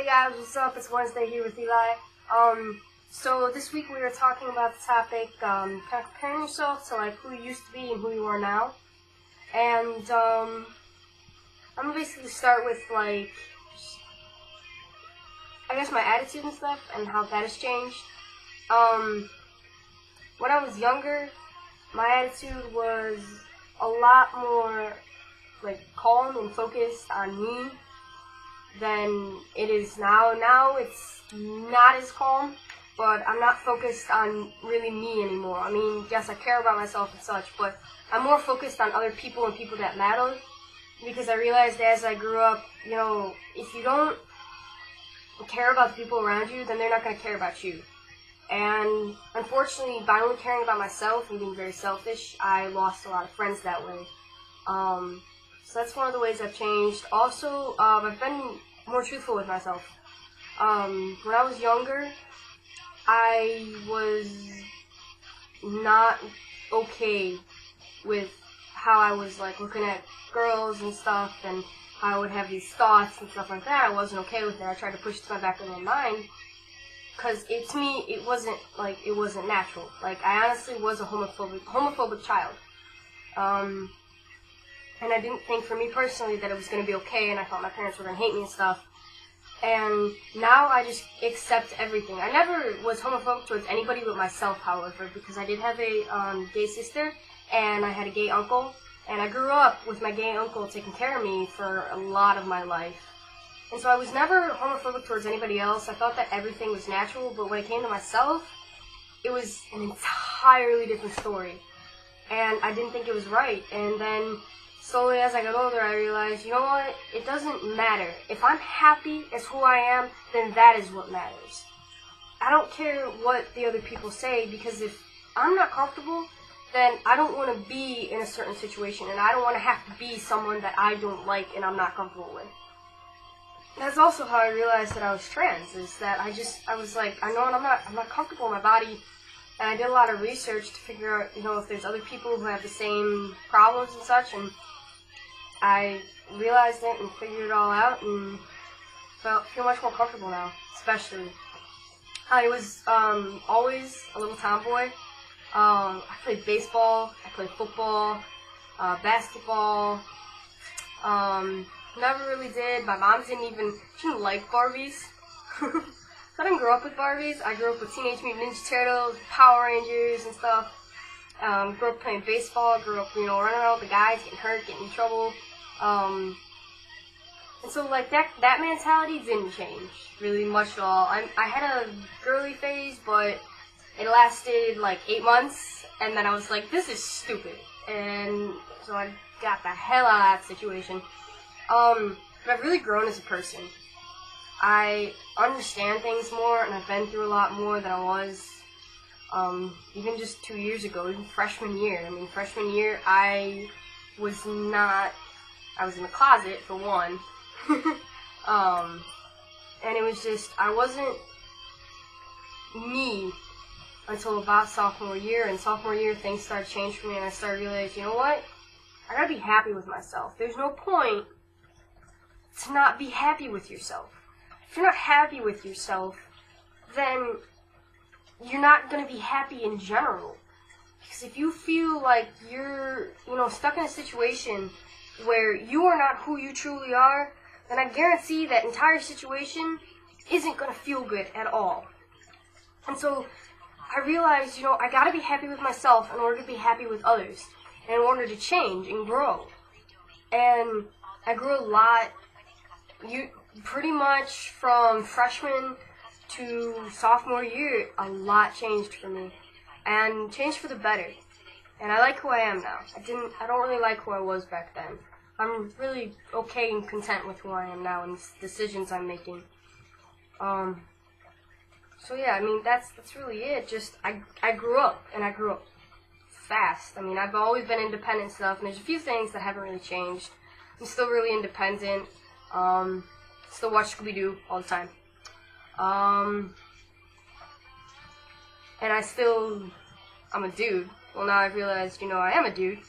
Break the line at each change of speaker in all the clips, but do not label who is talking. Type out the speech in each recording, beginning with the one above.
guys, what's up? It's Wednesday here with Eli. So this week we were talking about the topic, kind of comparing yourself to like who you used to be and who you are now. And I'm gonna basically start with like, I guess my attitude and stuff and how that has changed. When I was younger, my attitude was a lot more like calm and focused on me than it is now. Now it's not as calm, but I'm not focused on really me anymore. I mean, yes, I care about myself and such, but I'm more focused on other people and people that matter, because I realized as I grew up, you know, if you don't care about the people around you, then they're not going to care about you. And unfortunately, by only caring about myself and being very selfish, I lost a lot of friends that way. So that's one of the ways I've changed. Also, I've been more truthful with myself. When I was younger, I was not okay with how I was like looking at girls and stuff, and how I would have these thoughts and stuff like that. I wasn't okay with it. I tried to push it to my back of my mind, because to me, it wasn't natural. Like, I honestly was a homophobic child. And I didn't think, for me personally, that it was going to be okay, and I thought my parents were going to hate me and stuff. And now I just accept everything. I never was homophobic towards anybody but myself, however, because I did have a gay sister, and I had a gay uncle, and I grew up with my gay uncle taking care of me for a lot of my life. And so I was never homophobic towards anybody else. I thought that everything was natural, but when it came to myself, it was an entirely different story. And I didn't think it was right. And then slowly as I got older, I realized, you know what, it doesn't matter. If I'm happy as who I am, then that is what matters. I don't care what the other people say, because if I'm not comfortable, then I don't want to be in a certain situation, and I don't want to have to be someone that I don't like and I'm not comfortable with. That's also how I realized that I was trans, is that I was like, I know I'm not comfortable in my body, and I did a lot of research to figure out, you know, if there's other people who have the same problems and such, and I realized it and figured it all out, and feel much more comfortable now, especially. I was always a little tomboy. I played baseball, I played football, basketball. Never really did. My mom she didn't like Barbies. I didn't grow up with Barbies. I grew up with Teenage Mutant Ninja Turtles, Power Rangers and stuff. Grew up playing baseball, grew up, running around with the guys, getting hurt, getting in trouble. And so, like, that mentality didn't change really much at all. I had a girly phase, but it lasted, like, 8 months, and then I was like, this is stupid. And so I got the hell out of that situation. But I've really grown as a person. I understand things more, and I've been through a lot more than I was, even just 2 years ago, even freshman year. I mean, freshman year, I was in the closet, for one. And it was just, I wasn't me until about sophomore year, and sophomore year, things started to change for me, and I started realizing, you know what? I gotta be happy with myself. There's no point to not be happy with yourself. If you're not happy with yourself, then you're not going to be happy in general. Because if you feel like you're, stuck in a situation where you are not who you truly are, then I guarantee that entire situation isn't going to feel good at all. And so I realized, I got to be happy with myself in order to be happy with others, and in order to change and grow. And I grew a lot. Pretty much from freshman to sophomore year, a lot changed for me, and changed for the better. And I like who I am now. I don't really like who I was back then. I'm really okay and content with who I am now and the decisions I'm making. So yeah, I mean, that's really it. Just, I grew up, and I grew up fast. I mean, I've always been independent and stuff, and there's a few things that haven't really changed. I'm still really independent. Still watch Scooby-Doo all the time. And I'm a dude. Well, now I've realized, I am a dude.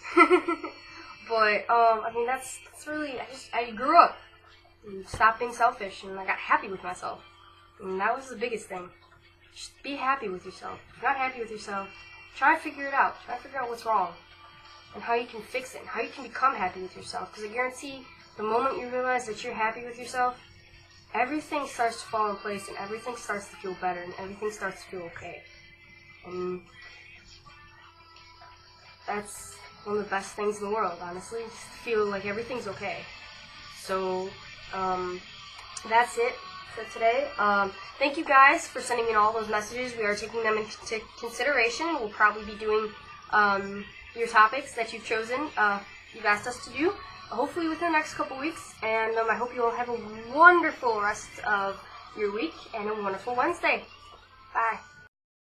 But, I mean, that's really, I grew up. and stopped being selfish, and I got happy with myself. And that was the biggest thing. Just be happy with yourself. If you're not happy with yourself, try to figure it out. Try to figure out what's wrong and how you can fix it and how you can become happy with yourself. Because I guarantee the moment you realize that you're happy with yourself, everything starts to fall in place and everything starts to feel better and everything starts to feel okay. And that's one of the best things in the world, honestly. Just feel like everything's okay. So, that's it for today. Thank you guys for sending in all those messages. We are taking them into consideration. We'll probably be doing your topics that you've chosen, you've asked us to do, hopefully within the next couple weeks. And I hope you all have a wonderful rest of your week and a wonderful Wednesday. Bye.